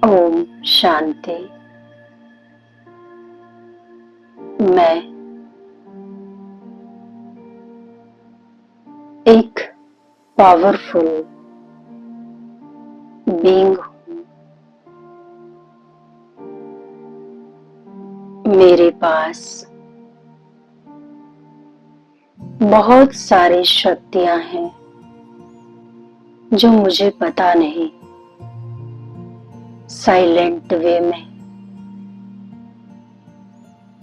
ओम शांति। मैं एक powerful being हूँ। मेरे पास बहुत सारी शक्तियां हैं जो मुझे पता नहीं, साइलेंट वे में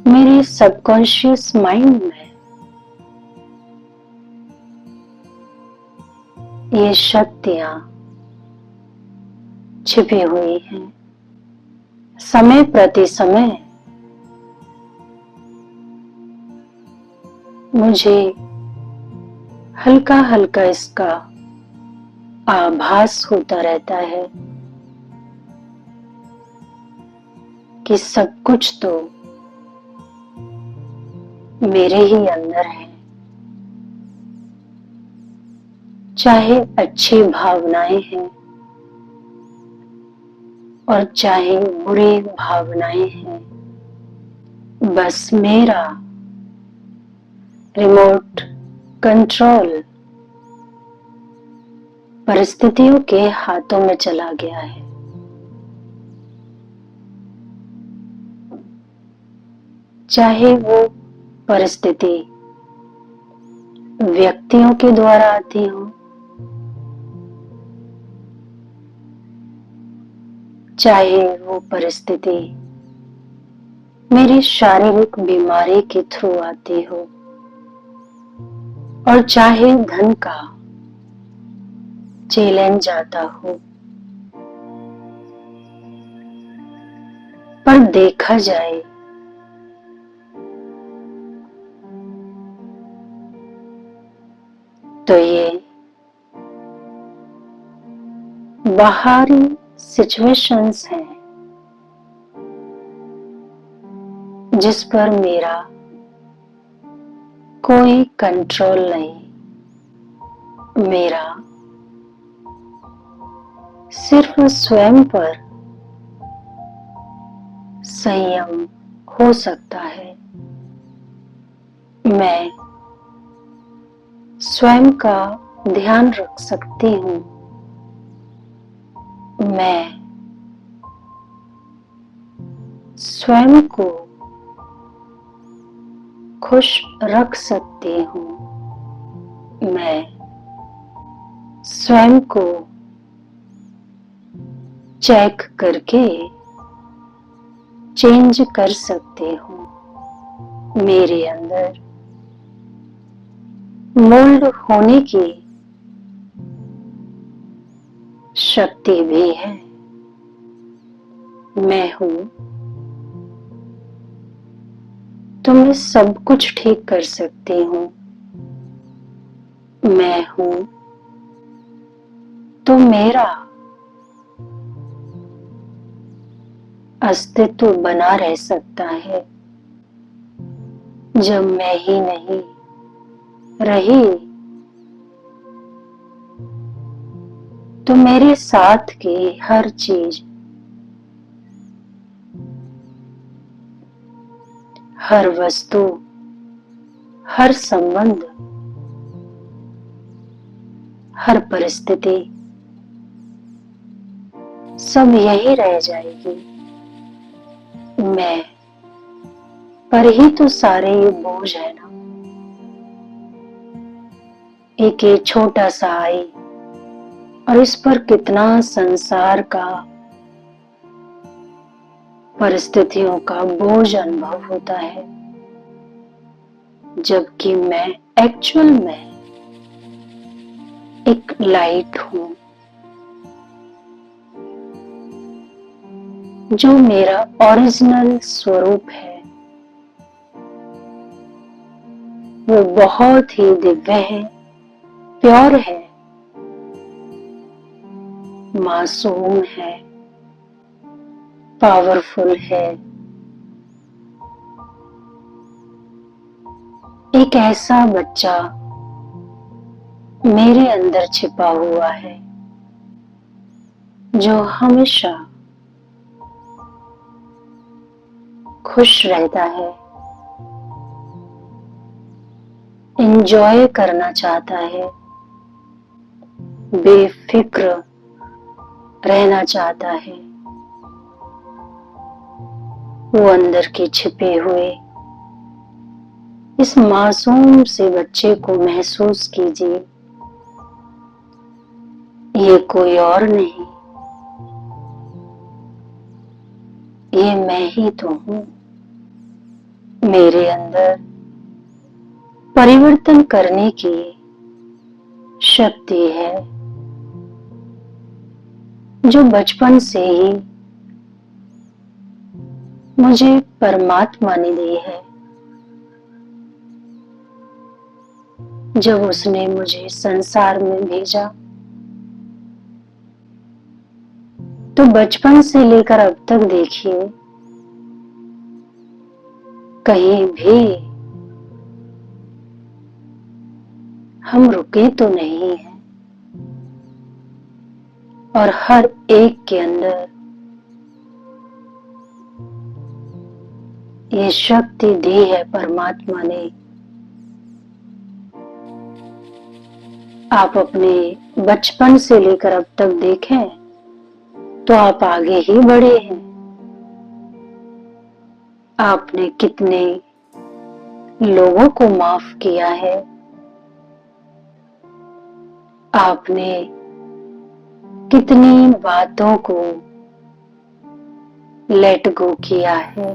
मेरे सबकॉन्शियस माइंड में ये शक्तियां छिपी हुई हैं। समय प्रति समय मुझे हल्का हल्का इसका आभास होता रहता है कि सब कुछ तो मेरे ही अंदर है। चाहे अच्छी भावनाएं हैं और चाहे बुरी भावनाएं हैं, बस मेरा रिमोट कंट्रोल परिस्थितियों के हाथों में चला गया है। चाहे वो परिस्थिति व्यक्तियों के द्वारा आती हो, चाहे वो परिस्थिति मेरी शारीरिक बीमारी के थ्रू आती हो, और चाहे धन का चैलेंज आता हो, पर देखा जाए तो ये बाहरी सिचुएशंस हैं जिस पर मेरा कोई कंट्रोल नहीं। मेरा सिर्फ स्वयं पर संयम हो सकता है। मैं स्वयं का ध्यान रख सकती हूँ। मैं स्वयं को खुश रख सकती हूँ। मैं स्वयं को चेक करके चेंज कर सकती हूँ। मेरे अंदर मोल्ड होने की शक्ति भी है। मैं हूँ तो मैं सब कुछ ठीक कर सकती हूँ। मैं हूँ तो मेरा अस्तित्व बना रह सकता है। जब मैं ही नहीं रही तो मेरे साथ की हर चीज, हर वस्तु, हर संबंध, हर परिस्थिति सब यही रह जाएगी। मैं पर ही तो सारे ये बोझ है ना। एक ये छोटा सा आई और इस पर कितना संसार का, परिस्थितियों का बोझ अनुभव होता है, जबकि मैं एक्चुअल में एक लाइट हूँ जो मेरा ओरिजिनल स्वरूप है। वो बहुत ही दिव्य है, प्योर है, मासूम है, पावरफुल है। एक ऐसा बच्चा मेरे अंदर छिपा हुआ है जो हमेशा खुश रहता है, एंजॉय करना चाहता है, बेफिक्र रहना चाहता है, वो अंदर के छिपे हुए इस मासूम से बच्चे को महसूस कीजिए। ये कोई और नहीं, ये मैं ही तो हूं। मेरे अंदर परिवर्तन करने की शक्ति है, जो बचपन से ही मुझे परमात्मा ने दी है। जब उसने मुझे संसार में भेजा तो बचपन से लेकर अब तक देखिए, कहीं भी हम रुके तो नहीं हैं, और हर एक के अंदर ये शक्ति दी है परमात्मा ने। आप अपने बचपन से लेकर अब तक देखें तो आप आगे ही बढ़े हैं। आपने कितने लोगों को माफ किया है, आपने कितनी बातों को लेट गो किया है,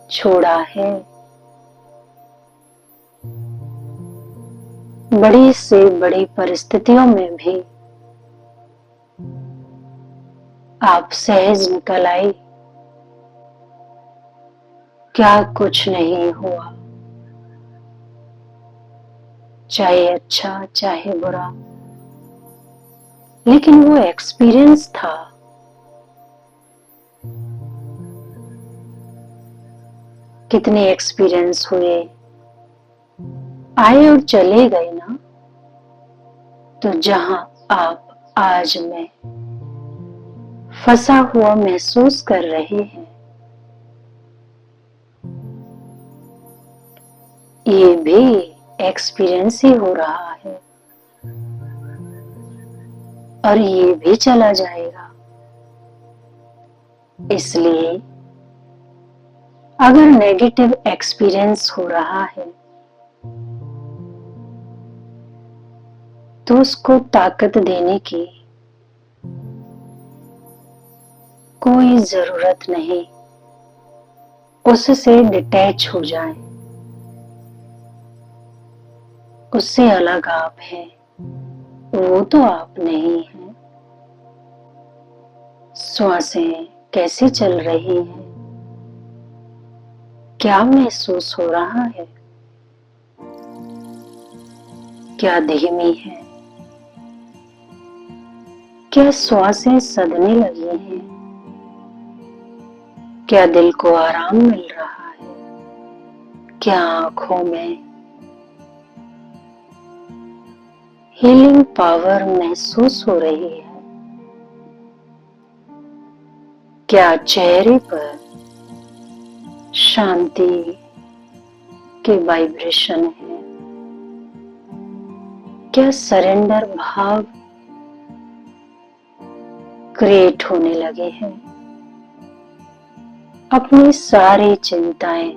छोड़ा है। बड़ी से बड़ी परिस्थितियों में भी आप सहज निकल आई। क्या कुछ नहीं हुआ, चाहे अच्छा चाहे बुरा, लेकिन वो एक्सपीरियंस था। कितने एक्सपीरियंस हुए, आए और चले गए ना। तो जहां आप आज में फंसा हुआ महसूस कर रहे हैं, ये भी एक्सपीरियंस ही हो रहा है, और ये भी चला जाएगा। इसलिए अगर नेगेटिव एक्सपीरियंस हो रहा है तो उसको ताकत देने की कोई जरूरत नहीं। उससे डिटैच हो जाएं। उससे अलग आप हैं, वो तो आप नहीं हैं। श्वासें कैसे चल रही हैं, क्या महसूस हो रहा है, क्या धीमी है, क्या श्वासें सधने लगी हैं, क्या दिल को आराम मिल रहा है, क्या आंखों में हीलिंग पावर महसूस हो रही है, क्या चेहरे पर शांति के वाइब्रेशन है, क्या सरेंडर भाव क्रिएट होने लगे हैं। अपनी सारी चिंताएं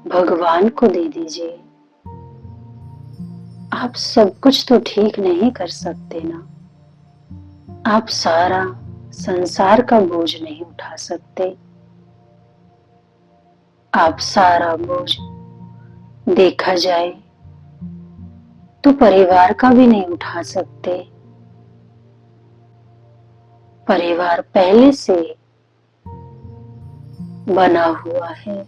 भगवान को दे दीजिए। आप सब कुछ तो ठीक नहीं कर सकते ना, आप सारा संसार का बोझ नहीं उठा सकते, आप सारा बोझ देखा जाए तो परिवार का भी नहीं उठा सकते। परिवार पहले से बना हुआ है।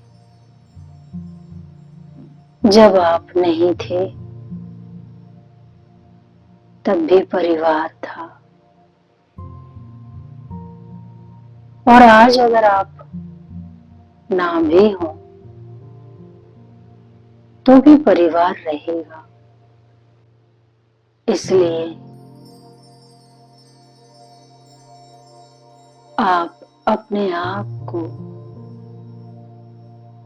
जब आप नहीं थे तब भी परिवार था, और आज अगर आप ना भी हो तो भी परिवार रहेगा। इसलिए आप अपने आप को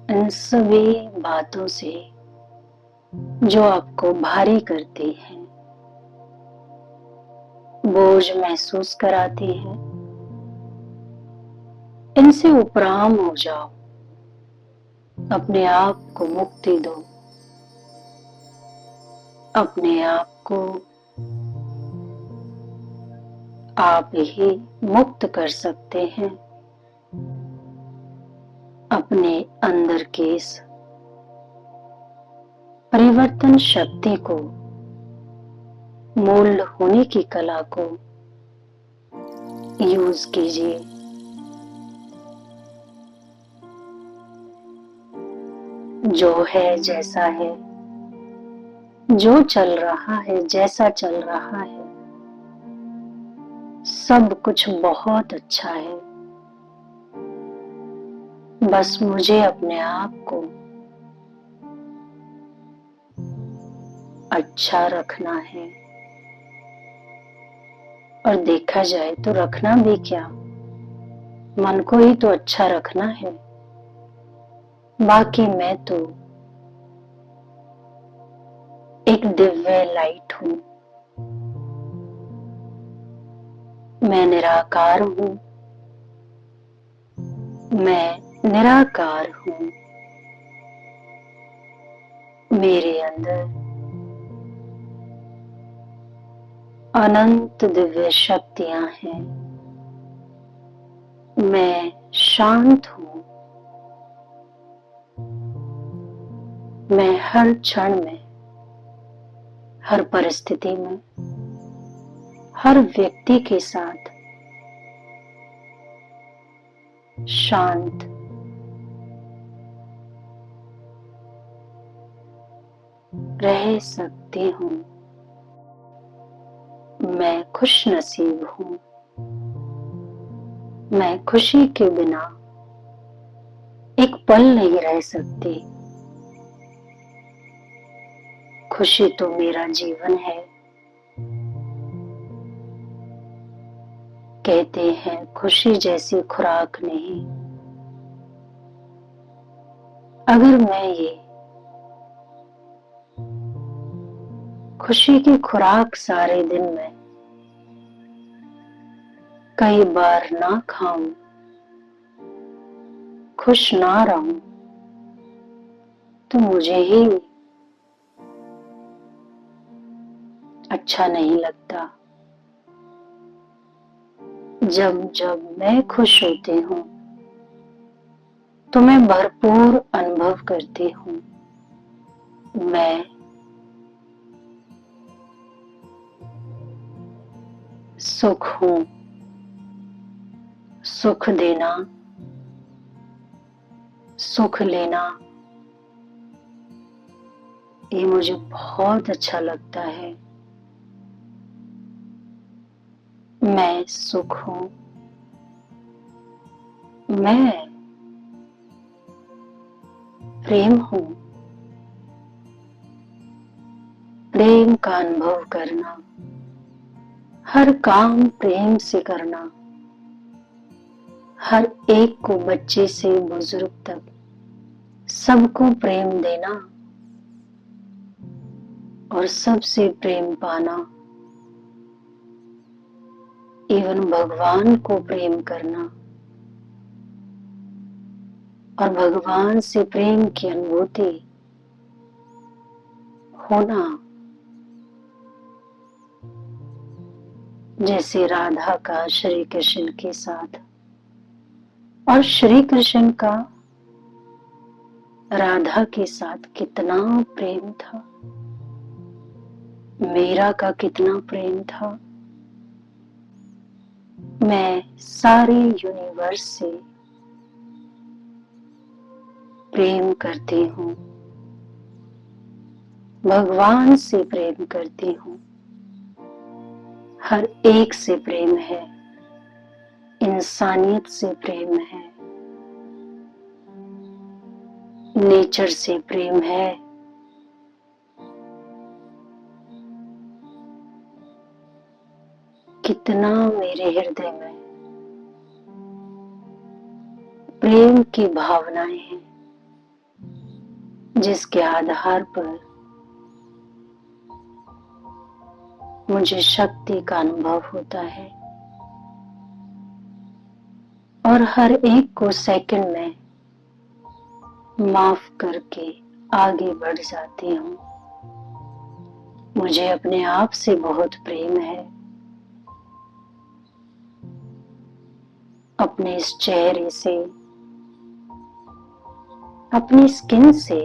इन सभी बातों से जो आपको भारी करती हैं, बोझ महसूस कराती हैं, इनसे उपराम हो जाओ। अपने आप को मुक्ति दो। अपने आप को आप ही मुक्त कर सकते हैं। अपने अंदर के इस परिवर्तन शक्ति को, मोल्ड होने की कला को यूज कीजिए। जो है जैसा है, जो चल रहा है, जैसा चल रहा है, सब कुछ बहुत अच्छा है। बस मुझे अपने आप को अच्छा रखना है। और देखा जाए तो रखना भी क्या, मन को ही तो अच्छा रखना है। बाकी मैं तो एक दिव्य लाइट हूं। मैं निराकार हूं। मैं निराकार हूं। मेरे अंदर अनंत दिव्य शक्तियां हैं। मैं शांत हूं। मैं हर क्षण में, हर परिस्थिति में, हर व्यक्ति के साथ शांत, रह सकती हूँ। मैं खुश नसीब हूँ। मैं खुशी के बिना एक पल नहीं रह सकती। खुशी तो मेरा जीवन है। कहते हैं खुशी जैसी खुराक नहीं। अगर मैं ये खुशी की खुराक सारे दिन में कई बार ना खाऊं, खुश ना रहूं, तो मुझे ही अच्छा नहीं लगता। जब जब मैं खुश होती हूँ तो मैं भरपूर अनुभव करती हूँ। मैं सुख हूँ। सुख देना, सुख लेना, ये मुझे बहुत अच्छा लगता है। मैं सुख हूँ। मैं प्रेम हूँ। प्रेम का अनुभव करना, हर काम प्रेम से करना, हर एक को, बच्चे से बुजुर्ग तक, सबको प्रेम देना और सबसे प्रेम पाना, इवन भगवान को प्रेम करना और भगवान से प्रेम की अनुभूति होना, जैसे राधा का श्री कृष्ण के साथ और श्री कृष्ण का राधा के साथ कितना प्रेम था, मीरा का कितना प्रेम था। मैं सारे यूनिवर्स से प्रेम करती हूँ। भगवान से प्रेम करती हूँ। हर एक से प्रेम है। इंसानियत से प्रेम है। नेचर से प्रेम है। कितना मेरे हृदय में प्रेम की भावनाएं हैं जिसके आधार पर मुझे शक्ति का अनुभव होता है और हर एक को सेकंड में माफ करके आगे बढ़ जाती हूँ। मुझे अपने आप से बहुत प्रेम है, अपने इस चेहरे से, अपनी स्किन से,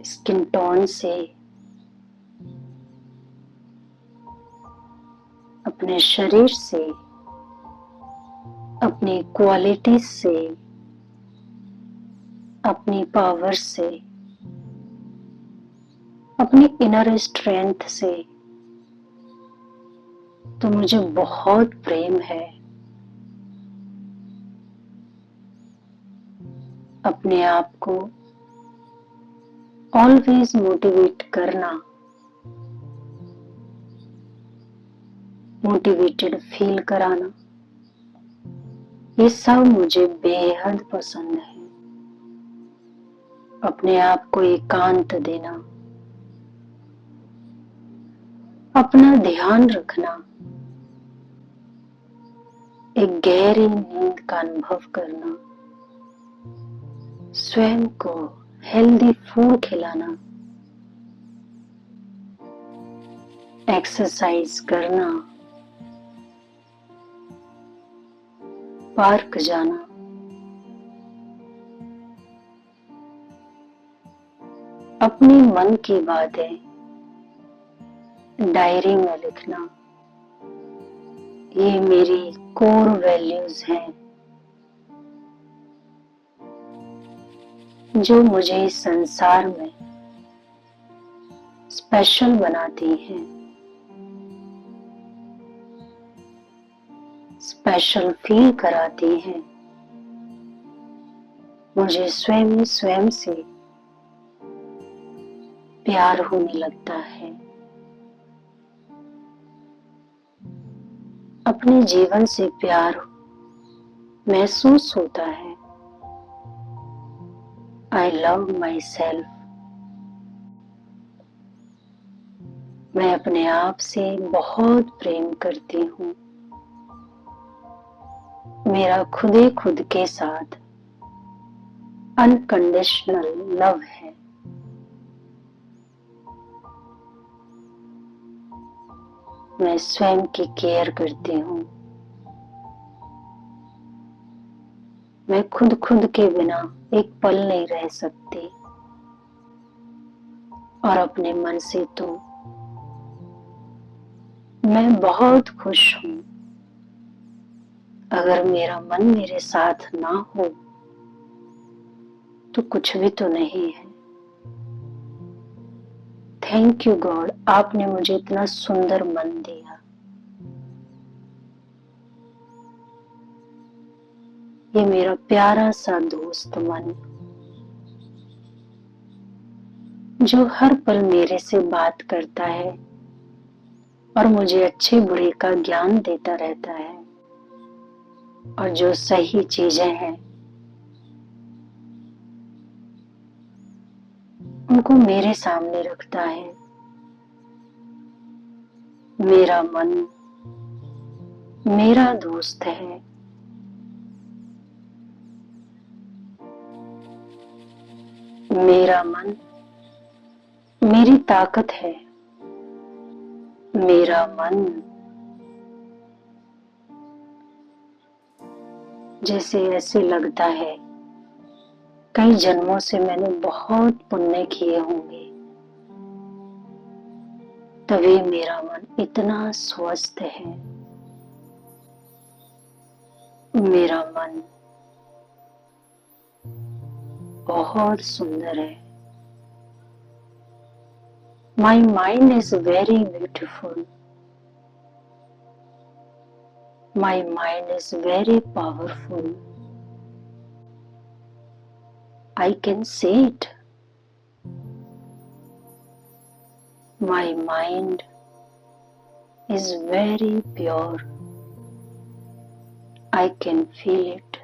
स्किन टोन से, अपने शरीर से, अपनी क्वालिटी से, अपनी पावर से, अपनी इनर स्ट्रेंथ से तो मुझे बहुत प्रेम है। अपने आप को ऑलवेज मोटिवेट करना, मोटिवेटेड फील कराना, ये सब मुझे बेहद पसंद है। अपने आप को एकांत देना, अपना ध्यान रखना, एक गहरी नींद का अनुभव करना, स्वयं को हेल्दी फूड खिलाना, एक्सरसाइज करना, पार्क जाना, अपनी मन की बातें डायरी में लिखना, ये मेरी कोर वैल्यूज हैं जो मुझे इस संसार में स्पेशल बनाती हैं, स्पेशल फील कराती हैं। मुझे स्वयं से प्यार होने लगता है, अपने जीवन से प्यार महसूस होता है। I love my self. मैं अपने आप से बहुत प्रेम करती हूँ। मेरा खुद के साथ अनकंडीशनल लव है। मैं स्वयं की केयर करती हूँ। मैं खुद के बिना एक पल नहीं रह सकती और अपने मन से तो मैं बहुत खुश हूँ। अगर मेरा मन मेरे साथ ना हो तो कुछ भी तो नहीं है। थैंक यू गॉड, आपने मुझे इतना सुंदर मन दिया। ये मेरा प्यारा सा दोस्त मन जो हर पल मेरे से बात करता है और मुझे अच्छे बुरे का ज्ञान देता रहता है और जो सही चीजें हैं उनको मेरे सामने रखता है। मेरा मन मेरा दोस्त है। मेरा मन मेरी ताकत है। मेरा मन जैसे ऐसे लगता है कई जन्मों से मैंने बहुत पुण्य किए होंगे, तभी मेरा मन इतना स्वस्थ है। मेरा मन बहुत सुंदर है। My mind is very beautiful. My mind is very powerful. I can say it. My mind is very pure. I can feel it.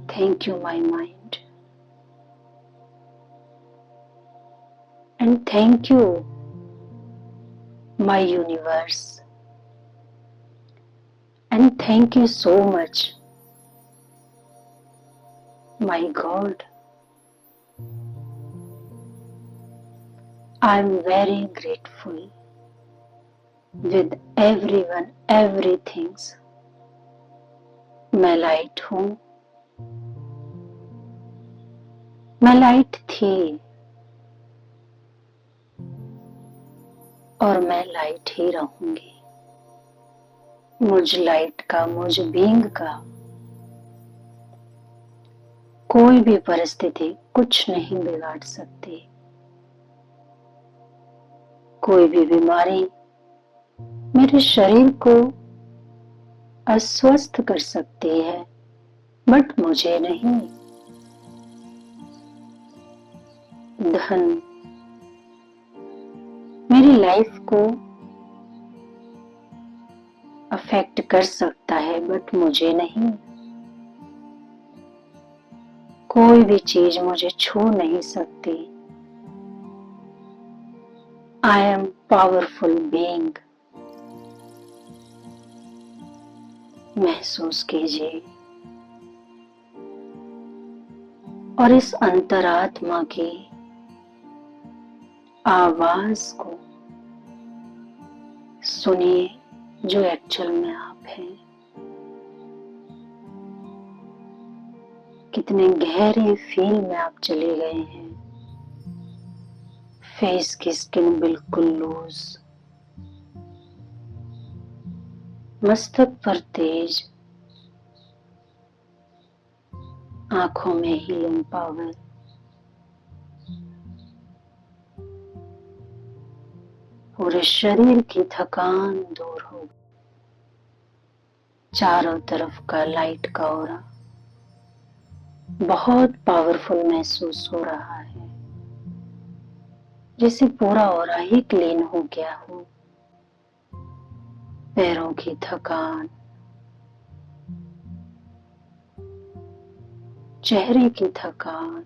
Thank you, my mind. And thank you, my universe. And thank you so much, my God. I'm very grateful with everyone, everything. मैं light हूँ, मैं light थी और मैं light ही रहूंगी। मुझ light का, मुझ बीइंग का कोई भी परिस्थिति कुछ नहीं बिगाड़ सकती। कोई भी बीमारी मेरे शरीर को अस्वस्थ कर सकती है, बट मुझे नहीं। धन मेरी लाइफ को अफेक्ट कर सकता है, बट मुझे नहीं। कोई भी चीज मुझे छू नहीं सकती। I am powerful being. महसूस कीजिए और इस अंतरात्मा की आवाज को सुनिए जो एक्चुअल में आप हैं। कितने गहरे फील में आप चले गए हैं। फेस की स्किन बिल्कुल लूज, मस्तक पर तेज, आंखों में हीलिंग पावर, पूरे शरीर की थकान दूर हो। चारों तरफ का लाइट का ऑरा बहुत पावरफुल महसूस हो रहा है, जैसे पूरा ऑरा ही क्लीन हो गया हो। पैरों की थकान, चेहरे की थकान,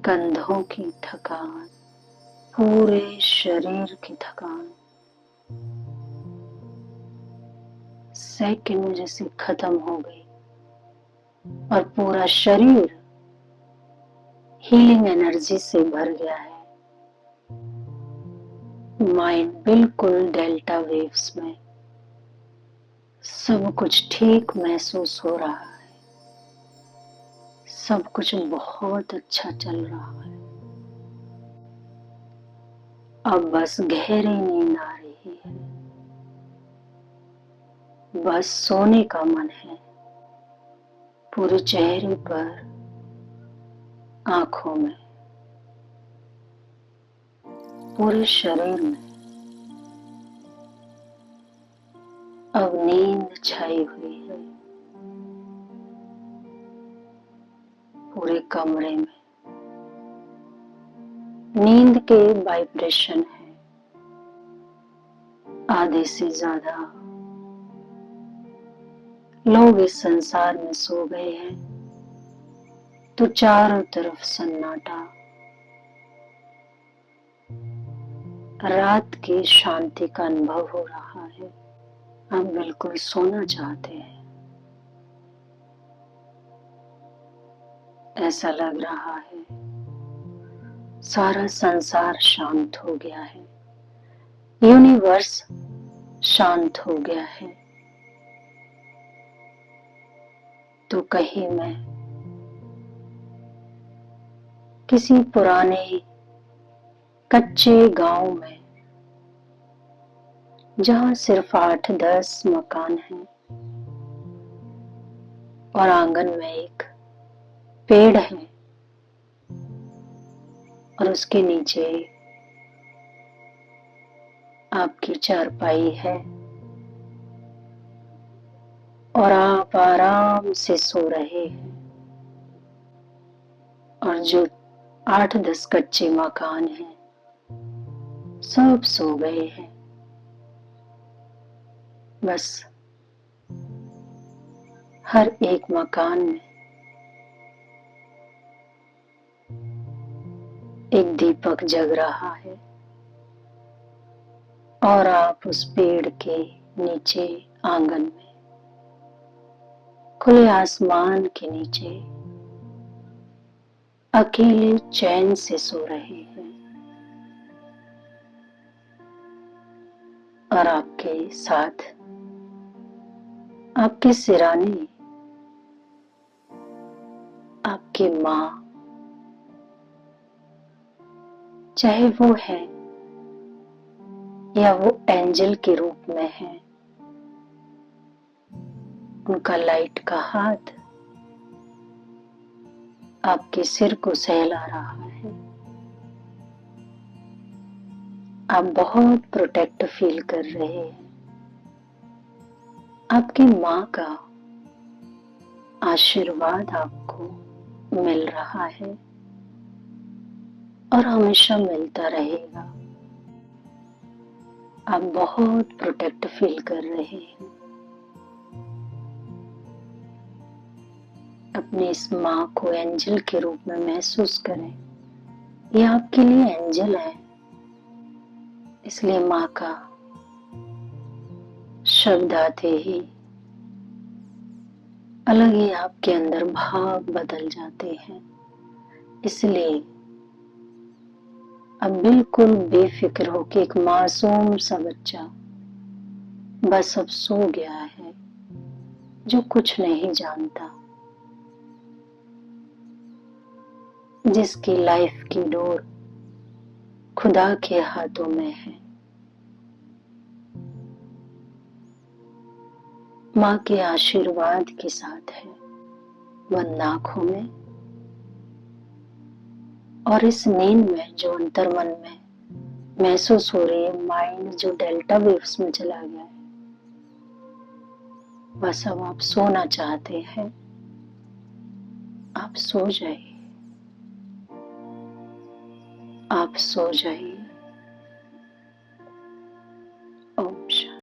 कंधों की थकान, पूरे शरीर की थकान सेकंड में जैसे खत्म हो गई और पूरा शरीर हीलिंग एनर्जी से भर गया है। माइंड बिल्कुल डेल्टा वेव्स में, सब कुछ ठीक महसूस हो रहा है। सब कुछ बहुत अच्छा चल रहा है। अब बस गहरी नींद आ रही है, बस सोने का मन है। पूरे चेहरे पर, आंखों में, पूरे शरीर में अब नींद छाई हुई है। पूरे कमरे में नींद के वाइब्रेशन है। आधे से ज्यादा लोग इस संसार में सो गए हैं, तो चारों तरफ सन्नाटा, रात की शांति का अनुभव हो रहा है। हम बिल्कुल सोना चाहते हैं, ऐसा लग रहा है सारा संसार शांत हो गया है, यूनिवर्स शांत हो गया है। तो कहीं मैं किसी पुराने कच्चे गांव में, जहां सिर्फ 8-10 मकान हैं और आंगन में एक पेड़ है और उसके नीचे आपकी चारपाई है और आप आराम से सो रहे हैं। और जो 8-10 कच्चे मकान हैं सब सो गए हैं। बस हर एक मकान में एक दीपक जग रहा है और आप उस पेड़ के नीचे आंगन में खुले आसमान के नीचे अकेले चैन से सो रहे हैं और आपके साथ आपके सिराने आपकी माँ, चाहे वो है या वो एंजल के रूप में है, उनका लाइट का हाथ आपके सिर को सहला रहा है। आप बहुत प्रोटेक्ट फील कर रहे हैं। आपकी माँ का आशीर्वाद आपको मिल रहा है और हमेशा मिलता रहेगा। आप बहुत प्रोटेक्ट फील कर रहे हैं। अपनी इस माँ को एंजल के रूप में महसूस करें। ये आपके लिए एंजल है, इसलिए माँ का शब्द आते ही अलग ही आपके अंदर भाव बदल जाते हैं। इसलिए अब बिल्कुल बेफिक्र हो कि एक मासूम सा बच्चा बस अब सो गया है, जो कुछ नहीं जानता, जिसकी लाइफ की डोर खुदा के हाथों में है। माँ के आशीर्वाद के साथ है, बंद आंखों में और इस नींद में जो अंतर मन में महसूस हो रही है, माइंड जो डेल्टा वेव्स में चला गया है, बस अब आप सोना चाहते हैं। आप सो जाइए, आप सो जाइए।